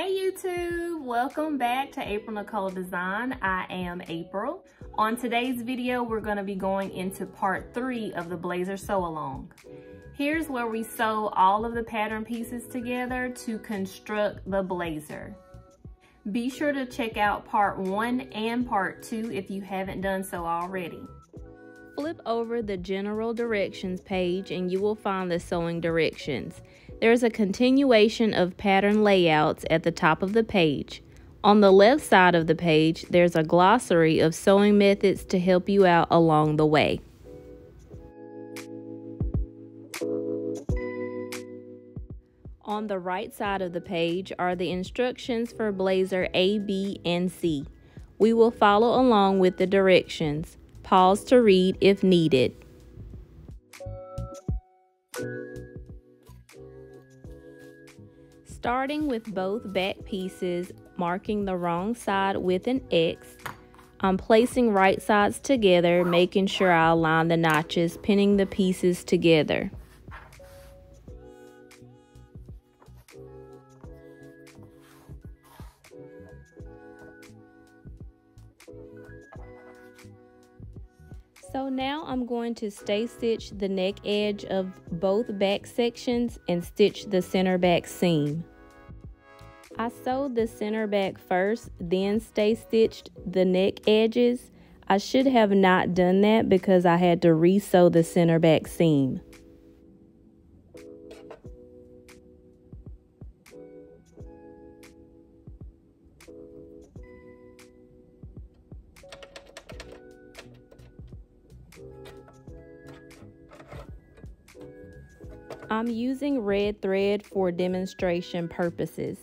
Hey YouTube, welcome back to April Nicole Design. I am April. On today's video, we're going to be going into part 3 of the Blazer sew along. Here's where we sew all of the pattern pieces together to construct the blazer. Be sure to check out part 1 and part 2 if you haven't done so already. Flip over the general directions page and you will find the sewing directions. There's a continuation of pattern layouts at the top of the page. On the left side of the page, there's a glossary of sewing methods to help you out along the way. On the right side of the page are the instructions for blazer A, B, and C. We will follow along with the directions. Pause to read if needed. Starting with both back pieces, marking the wrong side with an X, I'm placing right sides together, making sure I align the notches, pinning the pieces together. So now I'm going to stay stitch the neck edge of both back sections and stitch the center back seam. I sewed the center back first, then stay stitched the neck edges. I should have not done that because I had to re-sew the center back seam. I'm using red thread for demonstration purposes.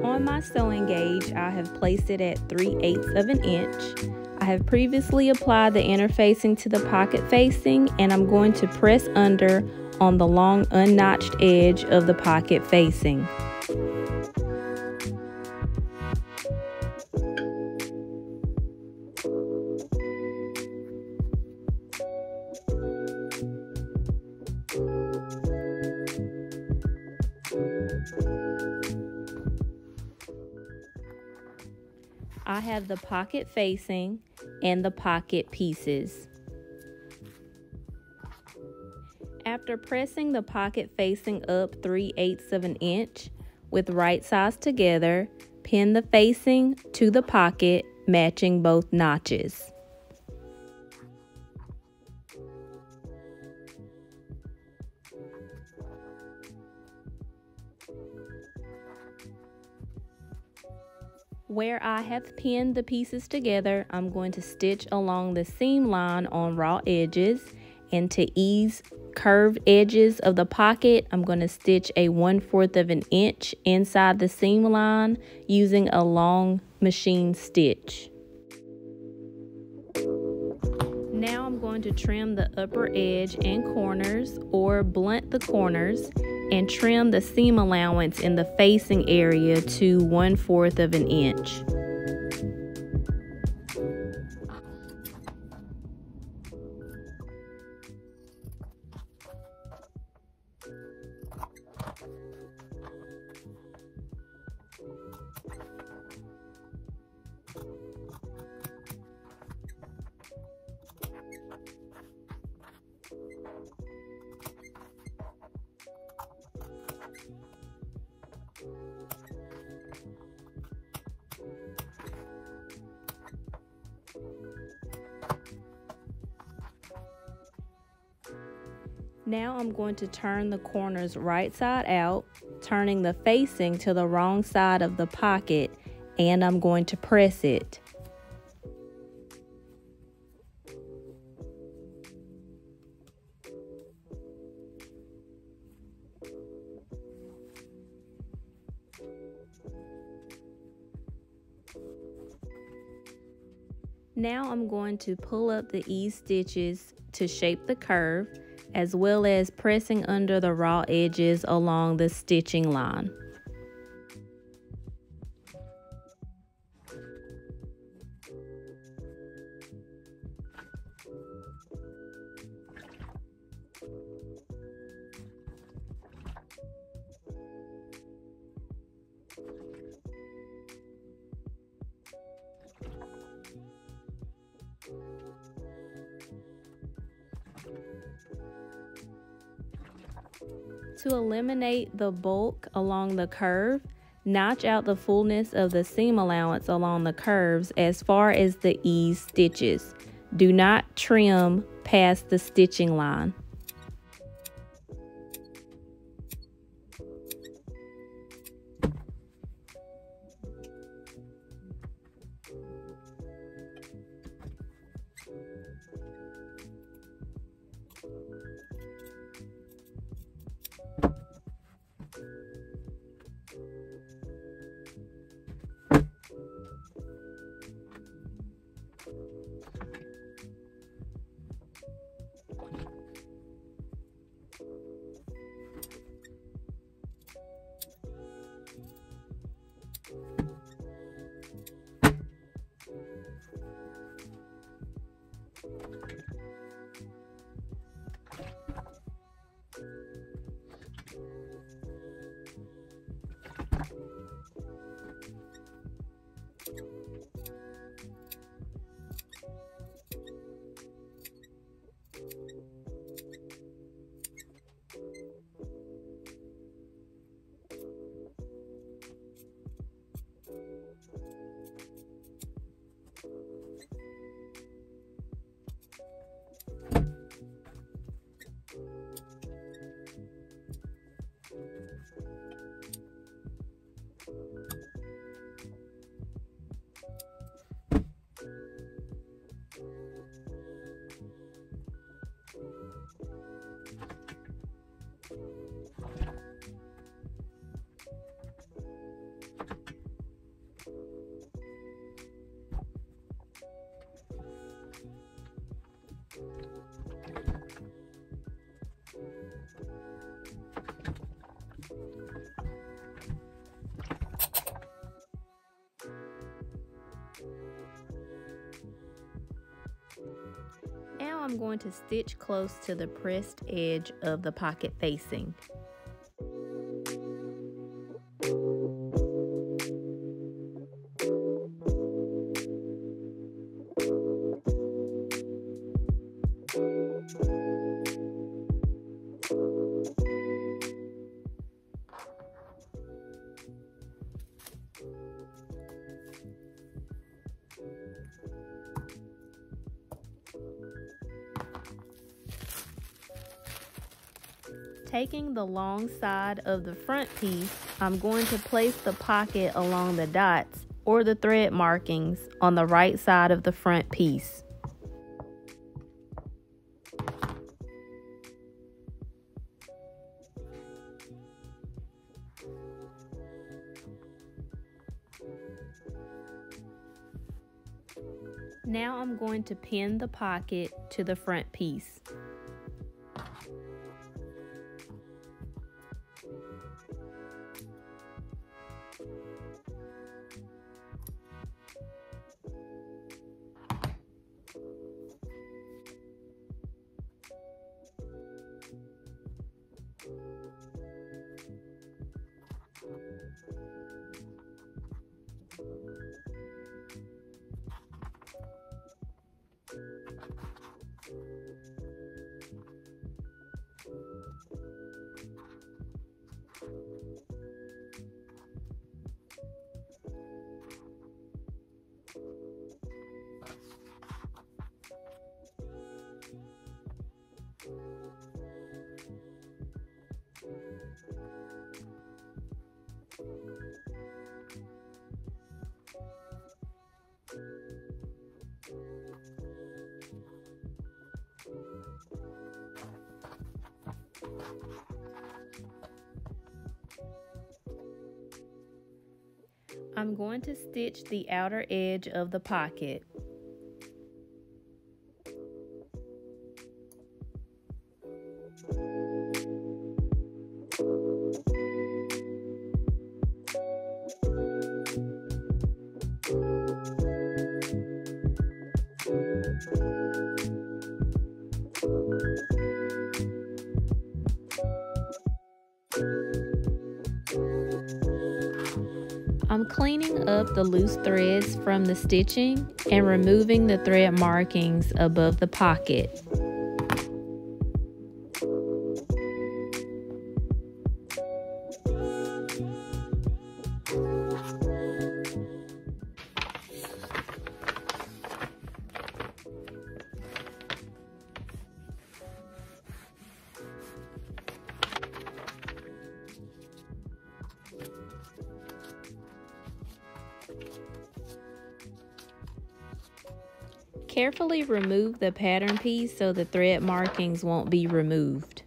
On my sewing gauge, I have placed it at 3/8 of an inch. I have previously applied the inner facing to the pocket facing, and I'm going to press under on the long unnotched edge of the pocket facing. I have the pocket facing and the pocket pieces. After pressing the pocket facing up 3/8 of an inch with right sides together, pin the facing to the pocket, matching both notches. Where I have pinned the pieces together, I'm going to stitch along the seam line on raw edges, and to ease curved edges of the pocket, I'm going to stitch a 1/4 of an inch inside the seam line using a long machine stitch. Now I'm going to trim the upper edge and corners, or blunt the corners, and trim the seam allowance in the facing area to 1/4 of an inch. Now I'm going to turn the corners right side out, turning the facing to the wrong side of the pocket, and I'm going to press it. Now I'm going to pull up the ease stitches to shape the curve, as well as pressing under the raw edges along the stitching line. To eliminate the bulk along the curve, notch out the fullness of the seam allowance along the curves as far as the ease stitches. Do not trim past the stitching line. Now I'm going to stitch close to the pressed edge of the pocket facing. Taking the long side of the front piece, I'm going to place the pocket along the dots or the thread markings on the right side of the front piece. Now I'm going to pin the pocket to the front piece. I'm going to stitch the outer edge of the pocket. cleaning up the loose threads from the stitching and removing the thread markings above the pocket. Carefully remove the pattern piece so the thread markings won't be removed.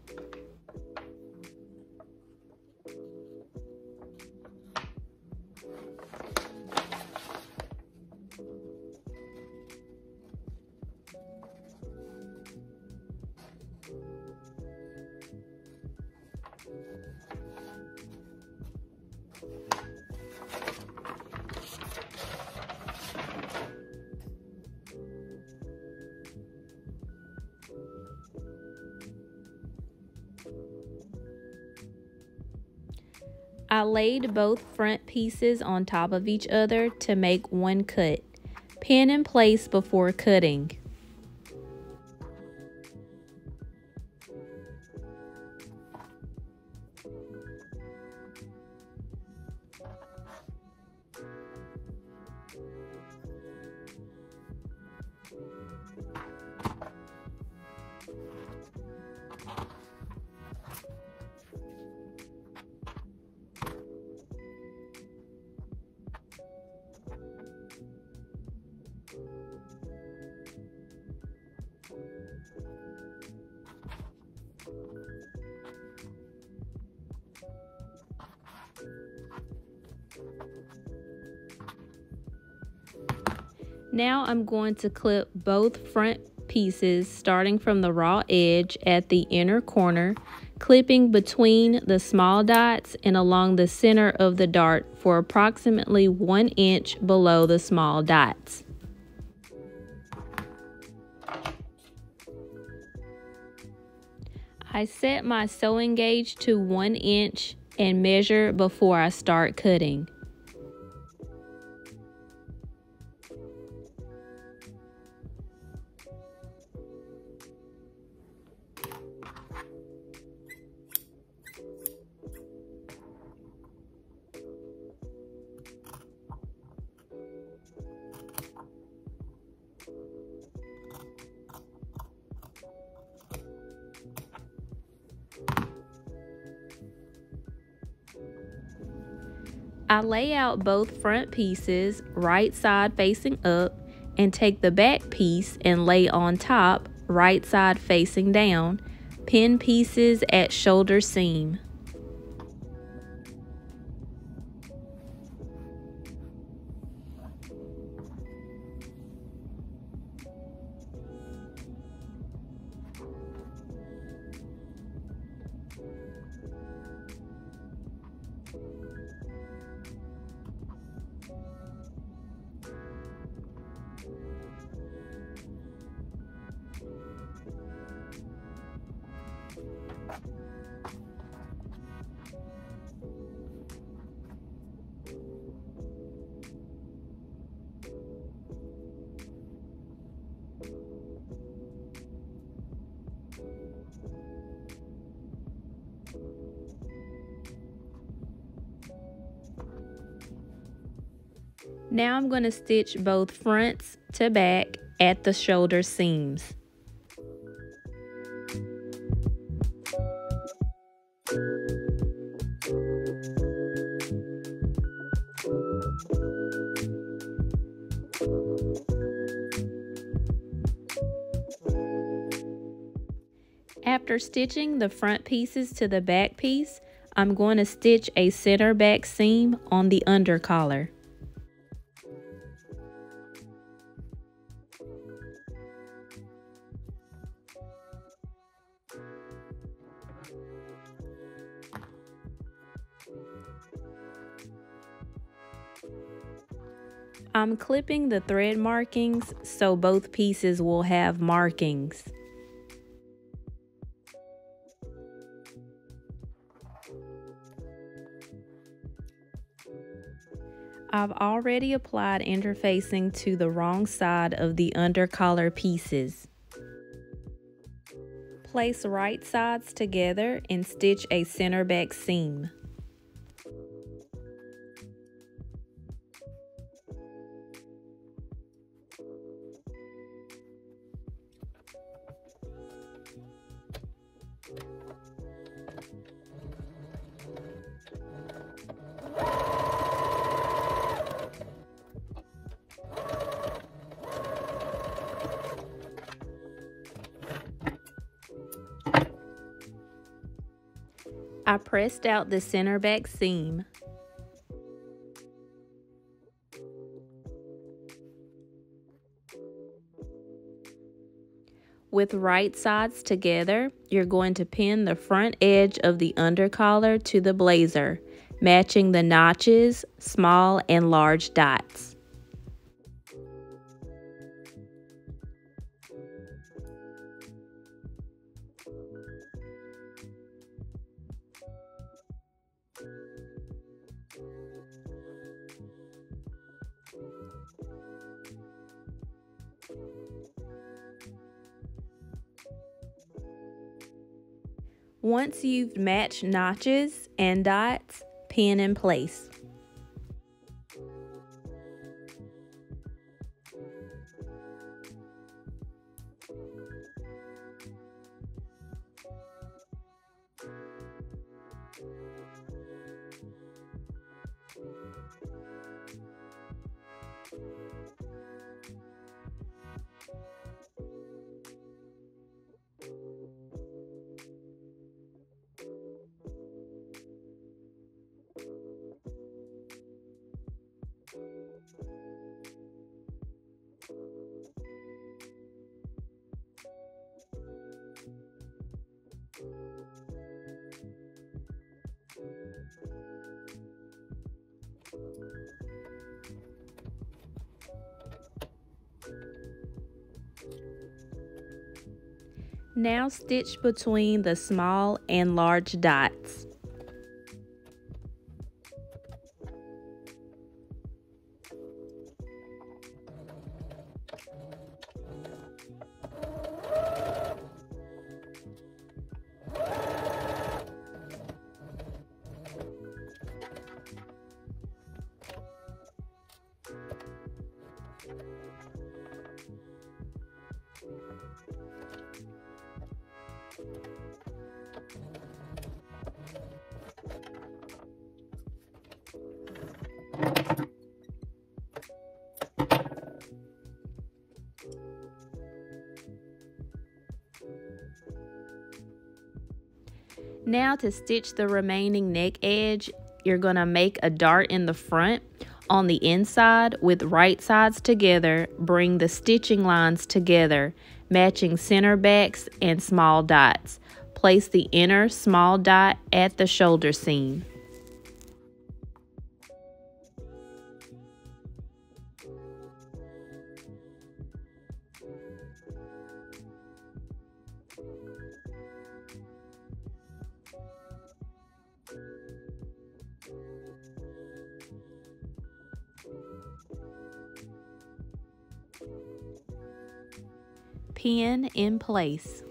I laid both front pieces on top of each other to make one cut. Pin in place before cutting. Now I'm going to clip both front pieces starting from the raw edge at the inner corner, clipping between the small dots and along the center of the dart for approximately 1 inch below the small dots. I set my sewing gauge to 1 inch and measure before I start cutting. I lay out both front pieces right side facing up and take the back piece and lay on top right side facing down, pin pieces at shoulder seam. Now I'm going to stitch both fronts to back at the shoulder seams. After stitching the front pieces to the back piece, I'm going to stitch a center back seam on the under collar. I'm clipping the thread markings so both pieces will have markings. I've already applied interfacing to the wrong side of the under collar pieces. Place right sides together and stitch a center back seam. I pressed out the center back seam. With right sides together, you're going to pin the front edge of the undercollar to the blazer, matching the notches, small and large dots. Once you've matched notches and dots, pin in place. Now stitch between the small and large dots. Now to stitch the remaining neck edge, you're going to make a dart in the front. On the inside, with right sides together, bring the stitching lines together, matching center backs and small dots. Place the inner small dot at the shoulder seam. Pin in place.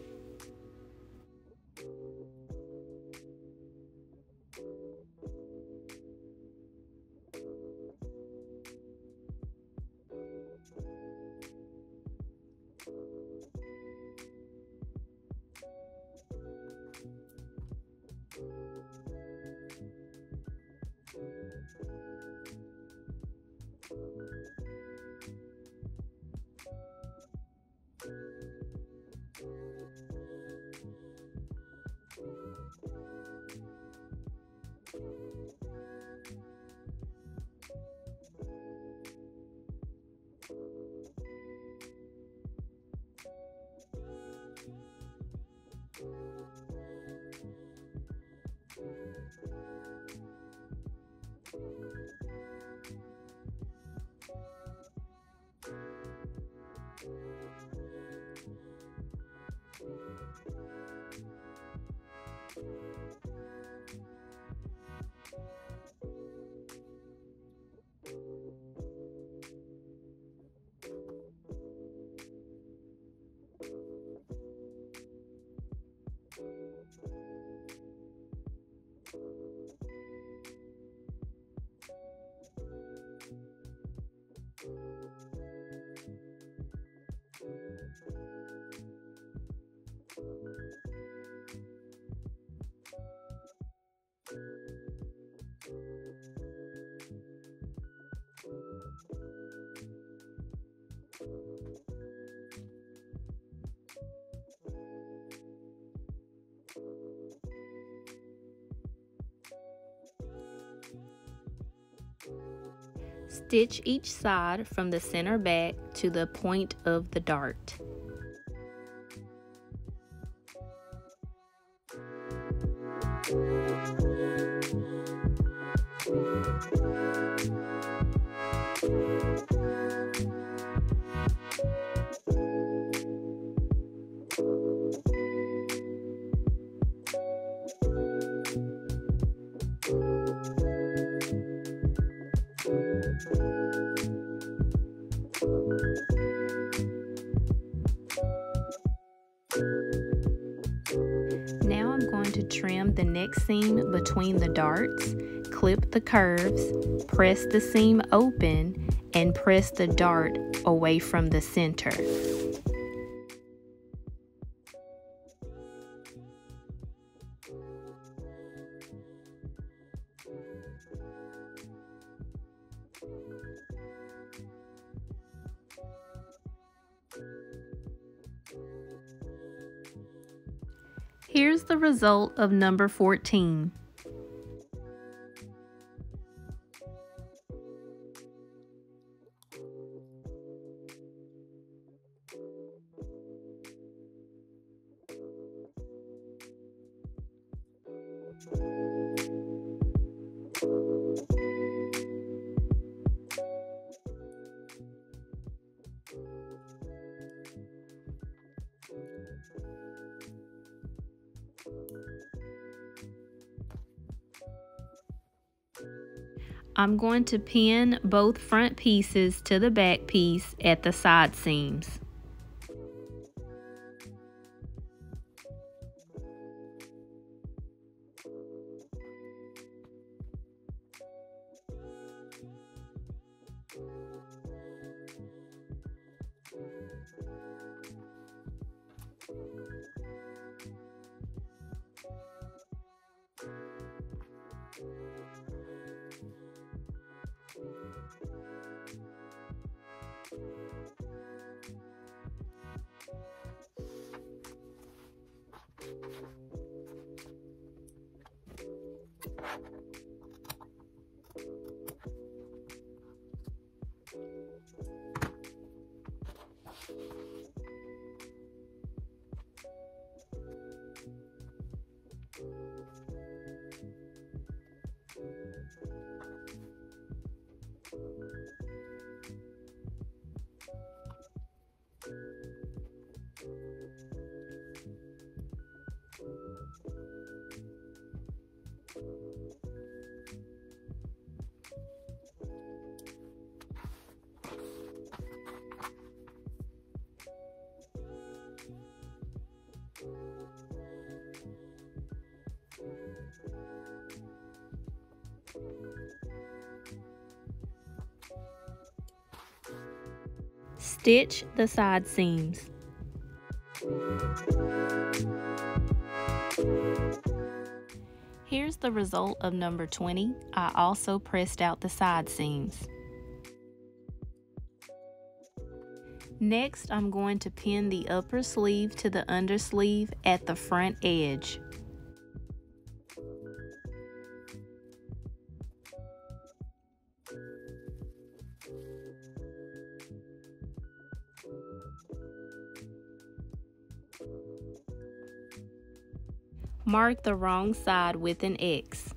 Stitch each side from the center back to the point of the dart. Now I'm going to trim the next seam between the darts, clip the curves, press the seam open, and press the dart away from the center. Here's the result of number 14. I'm going to pin both front pieces to the back piece at the side seams. Stitch the side seams. Here's the result of number 20. I also pressed out the side seams. Next, I'm going to pin the upper sleeve to the undersleeve at the front edge. Mark the wrong side with an X.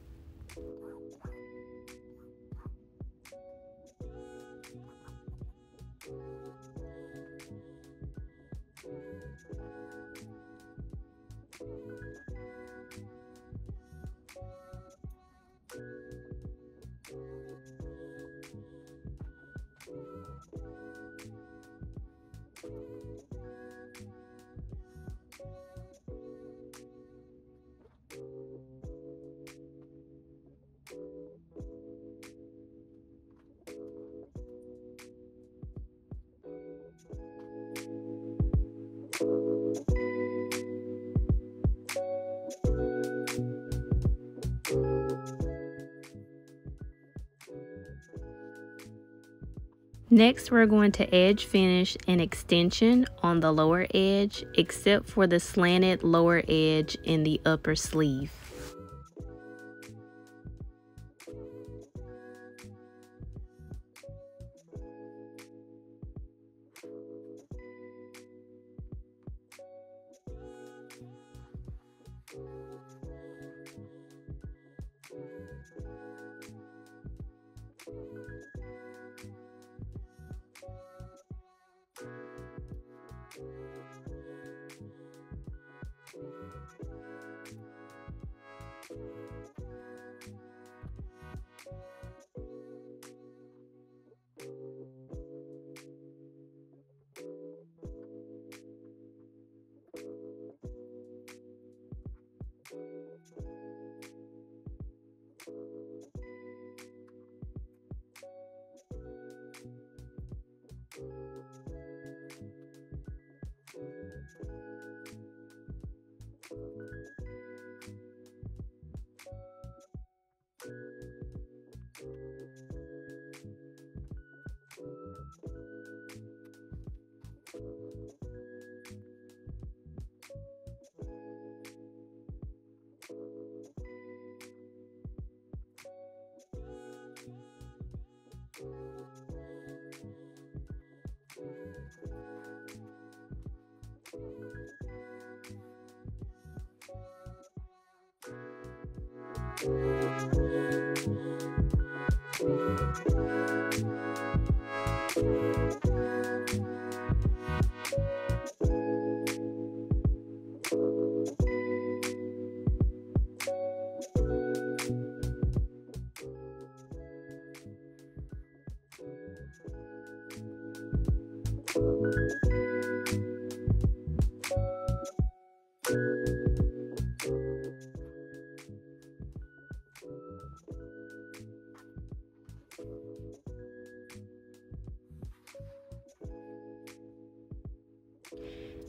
Next, we're going to edge finish an extension on the lower edge, except for the slanted lower edge in the upper sleeve.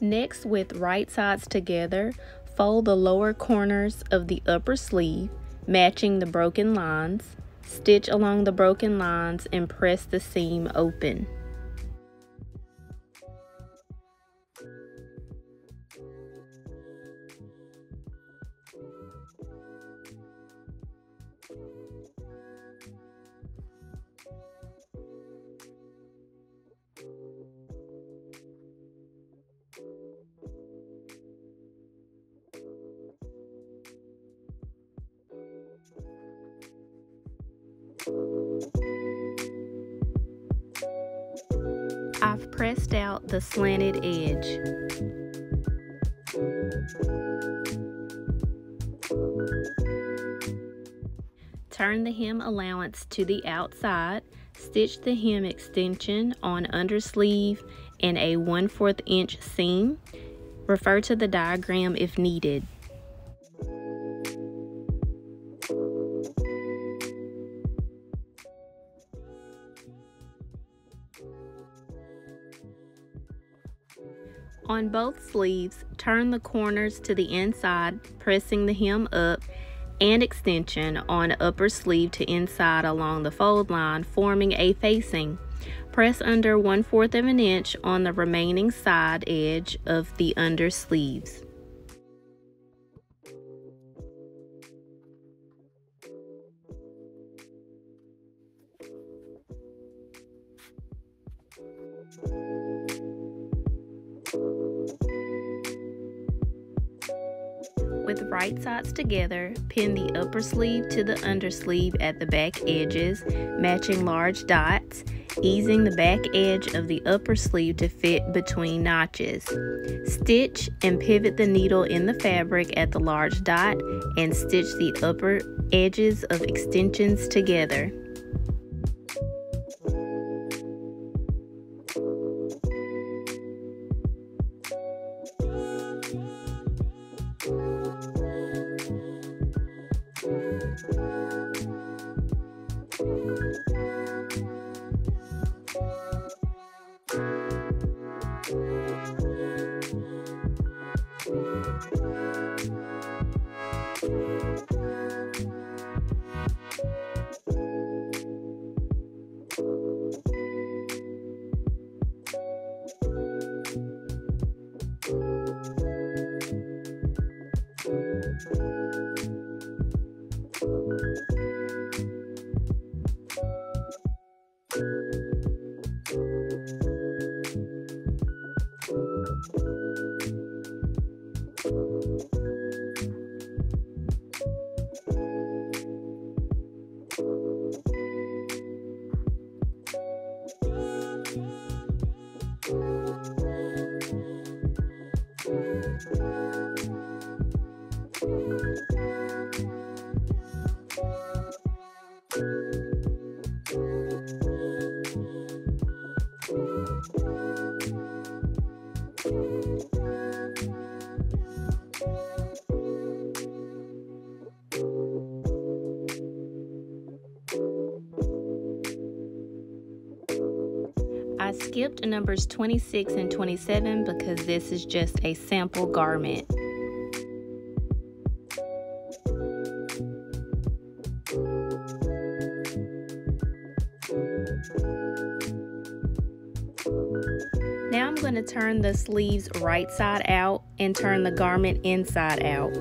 Next, with right sides together, fold the lower corners of the upper sleeve, matching the broken lines. Stitch along the broken lines and press the seam open. I've pressed out the slanted edge. Turn the hem allowance to the outside. Stitch the hem extension on undersleeve and a 1/4 inch seam. Refer to the diagram if needed. On both sleeves, turn the corners to the inside, pressing the hem up and extension on upper sleeve to inside along the fold line, forming a facing. Press under 1/4 of an inch on the remaining side edge of the under sleeves. With right sides together, pin the upper sleeve to the undersleeve at the back edges, matching large dots, easing the back edge of the upper sleeve to fit between notches. Stitch and pivot the needle in the fabric at the large dot and stitch the upper edges of extensions together. skipped numbers 26 and 27 because this is just a sample garment. Now I'm going to turn the sleeves right side out and turn the garment inside out.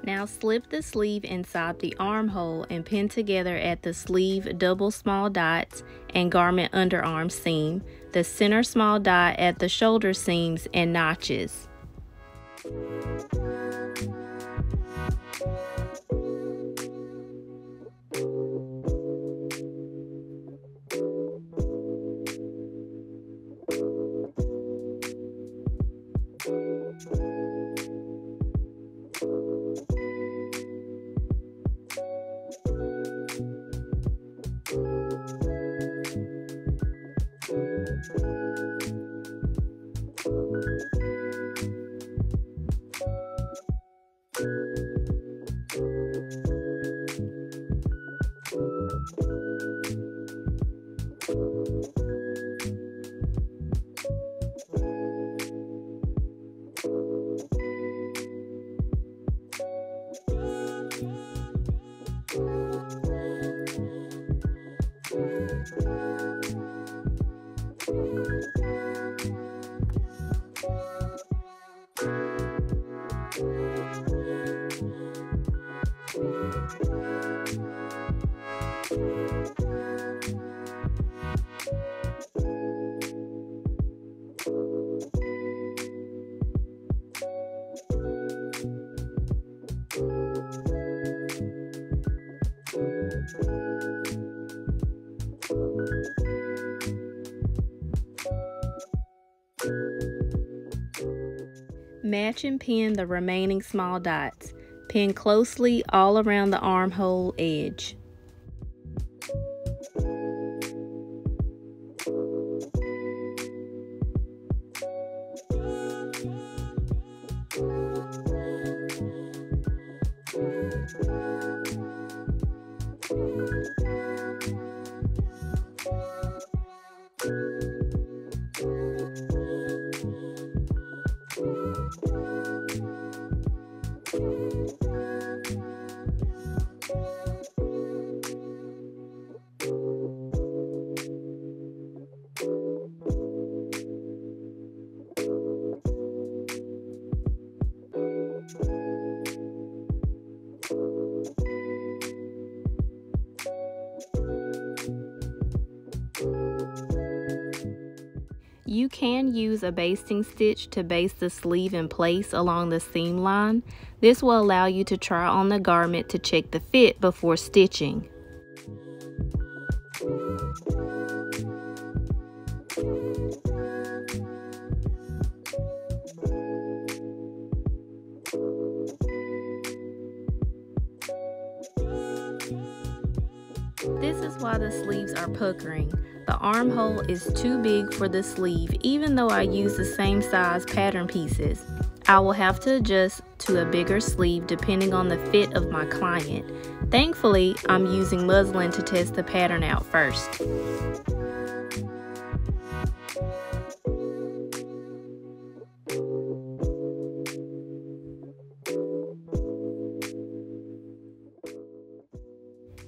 Now slip the sleeve inside the armhole and pin together at the sleeve double small dots and garment underarm seam, the center small dot at the shoulder seams and notches. Match and pin the remaining small dots. Pin closely all around the armhole edge. You can use a basting stitch to baste the sleeve in place along the seam line. This will allow you to try on the garment to check the fit before stitching. This is why the sleeves are puckering. The armhole is too big for the sleeve, even though I use the same size pattern pieces. I will have to adjust to a bigger sleeve depending on the fit of my client. Thankfully, I'm using muslin to test the pattern out first.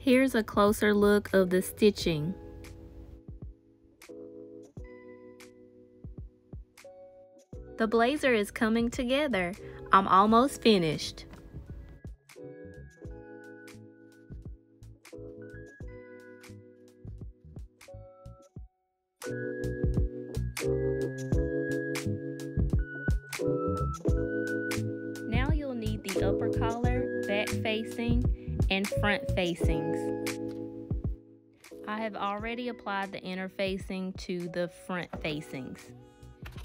Here's a closer look of the stitching. The blazer is coming together. I'm almost finished. Now you'll need the upper collar, back facing, and front facings. I have already applied the inner facing to the front facings.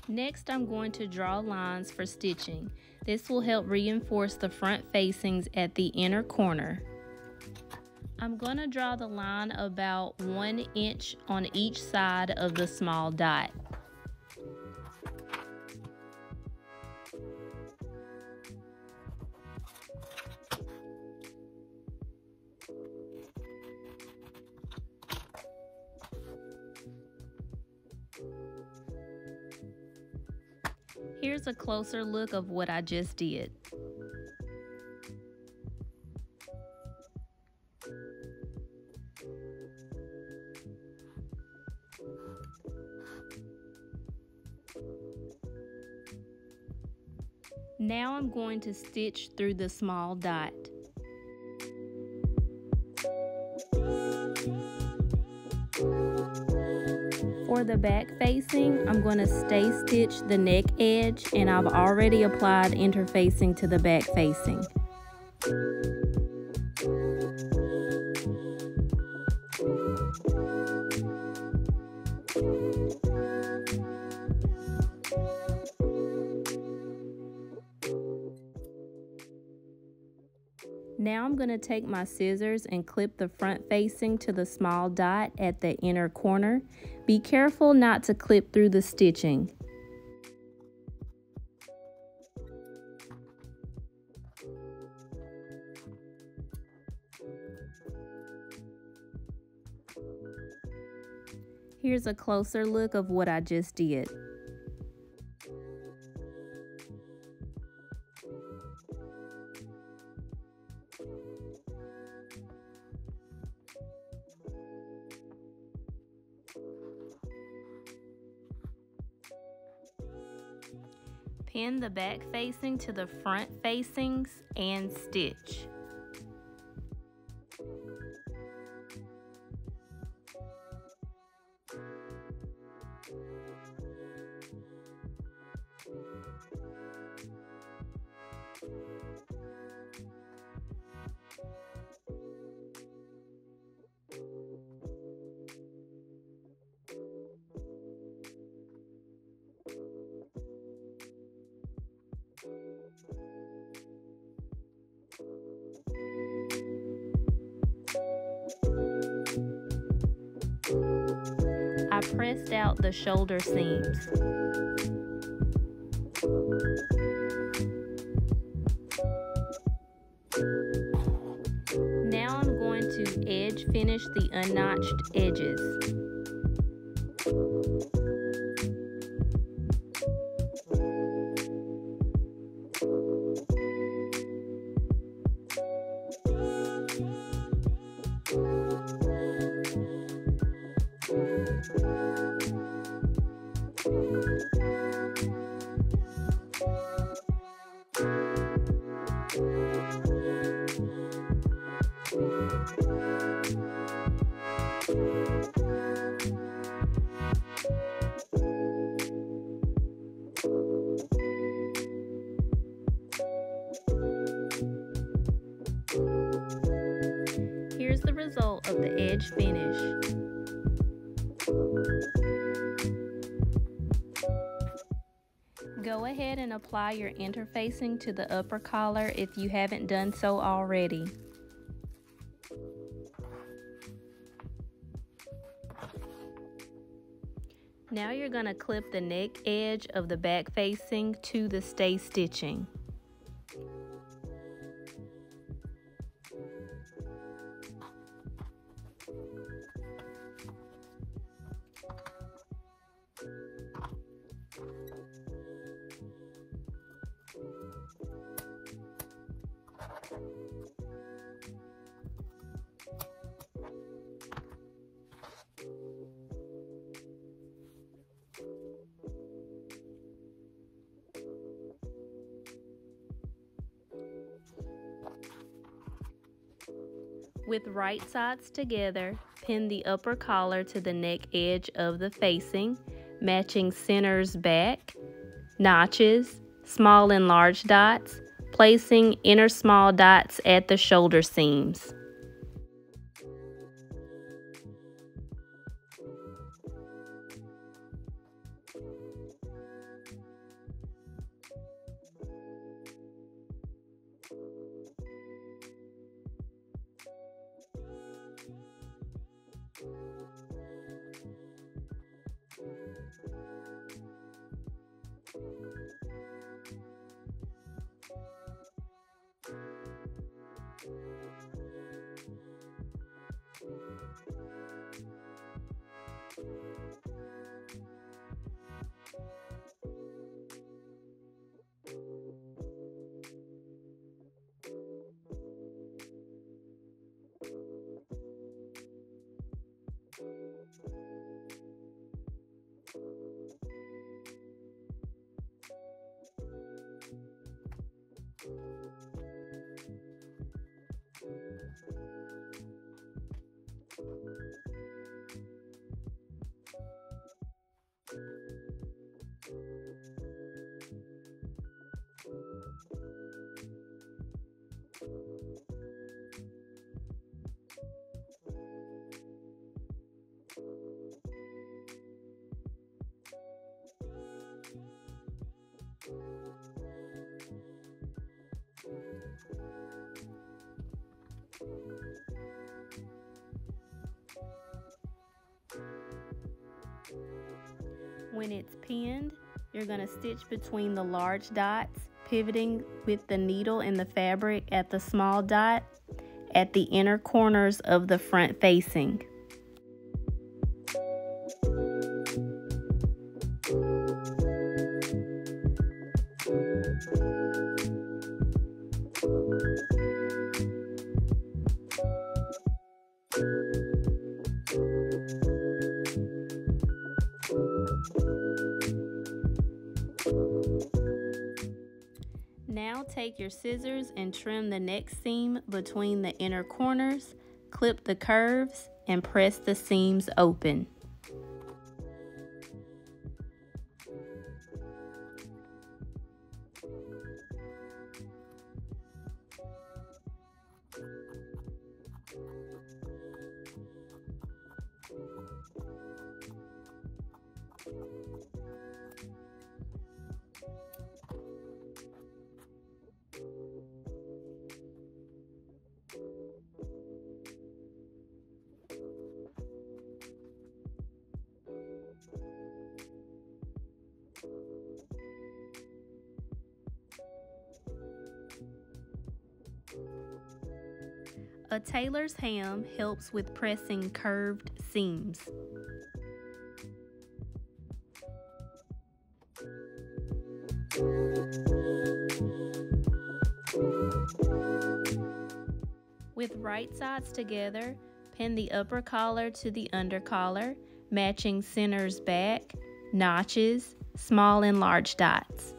Next, I'm going to draw lines for stitching. This will help reinforce the front facings at the inner corner. I'm going to draw the line about 1 inch on each side of the small dot. Here's a closer look of what I just did. Now I'm going to stitch through the small dot. For the back facing, I'm going to stay stitch the neck edge, and I've already applied interfacing to the back facing. Now I'm going to take my scissors and clip the front facing to the small dot at the inner corner. Be careful not to clip through the stitching. Here's a closer look of what I just did. Pin the back facing to the front facings and stitch. I pressed out the shoulder seams. Now I'm going to edge finish the unnotched edges. Here's the result of the edge finish. Go ahead and apply your interfacing to the upper collar if you haven't done so already. Now you're going to clip the neck edge of the back facing to the stay stitching. With right sides together, pin the upper collar to the neck edge of the facing, matching centers back, notches, small and large dots, placing inner small dots at the shoulder seams. When it's pinned, you're going to stitch between the large dots, pivoting with the needle in the fabric at the small dot at the inner corners of the front facing. Now take your scissors and trim the next seam between the inner corners, clip the curves, and press the seams open. A tailor's ham helps with pressing curved seams. With right sides together, pin the upper collar to the under collar, matching centers back, notches, small and large dots.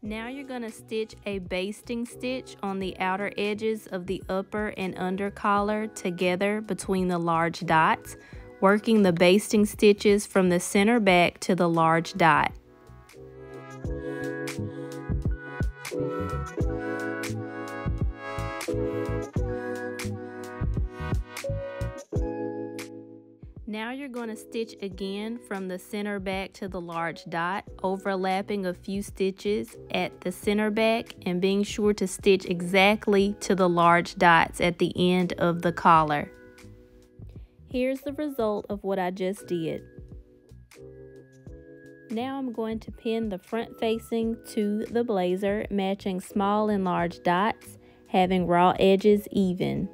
Now you're going to stitch a basting stitch on the outer edges of the upper and under collar together between the large dots, working the basting stitches from the center back to the large dot. Now you're going to stitch again from the center back to the large dot, overlapping a few stitches at the center back and being sure to stitch exactly to the large dots at the end of the collar. Here's the result of what I just did. Now I'm going to pin the front facing to the blazer, matching small and large dots, having raw edges even.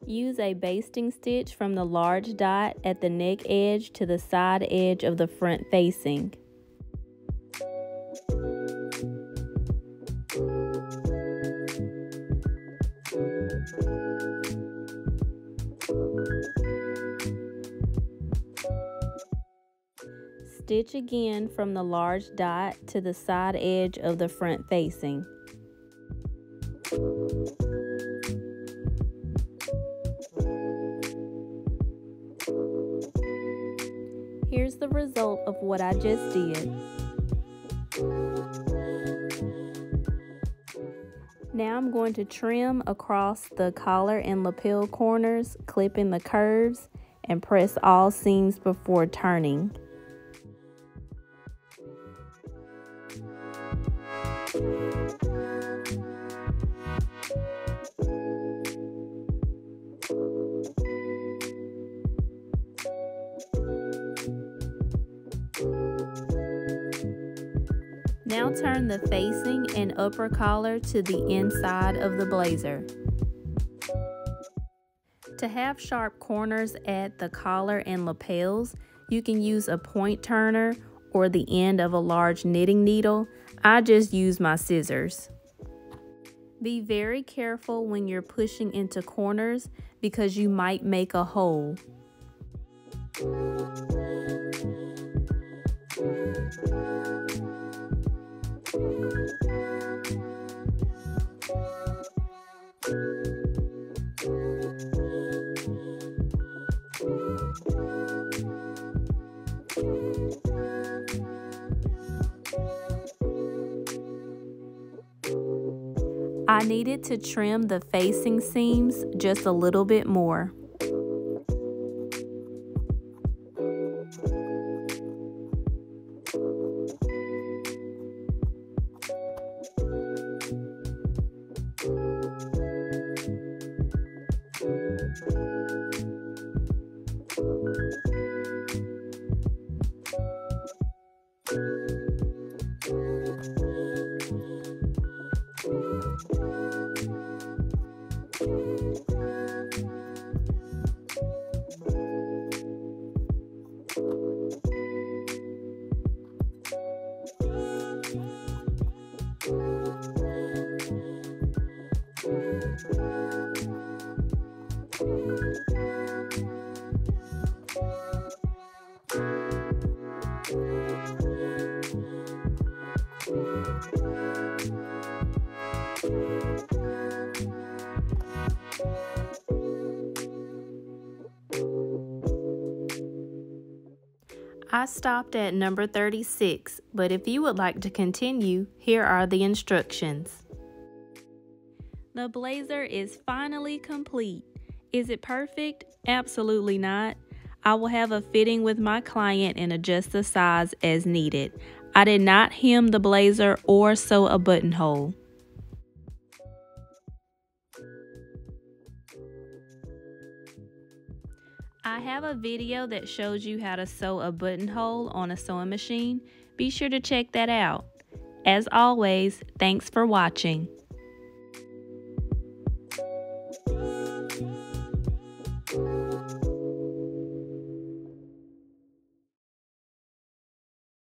Use a basting stitch from the large dot at the neck edge to the side edge of the front facing. Stitch again from the large dot to the side edge of the front facing. Here's the result of what I just did. Now I'm going to trim across the collar and lapel corners, clipping the curves, and press all seams before turning. Now turn the facing and upper collar to the inside of the blazer. To have sharp corners at the collar and lapels, you can use a point turner or the end of a large knitting needle. I just use my scissors. Be very careful when you're pushing into corners because you might make a hole. I needed to trim the facing seams just a little bit more. I stopped at number 36, but if you would like to continue, here are the instructions. The blazer is finally complete. Is it perfect? Absolutely not. I will have a fitting with my client and adjust the size as needed. I did not hem the blazer or sew a buttonhole. I have a video that shows you how to sew a buttonhole on a sewing machine. Be sure to check that out. As always, thanks for watching.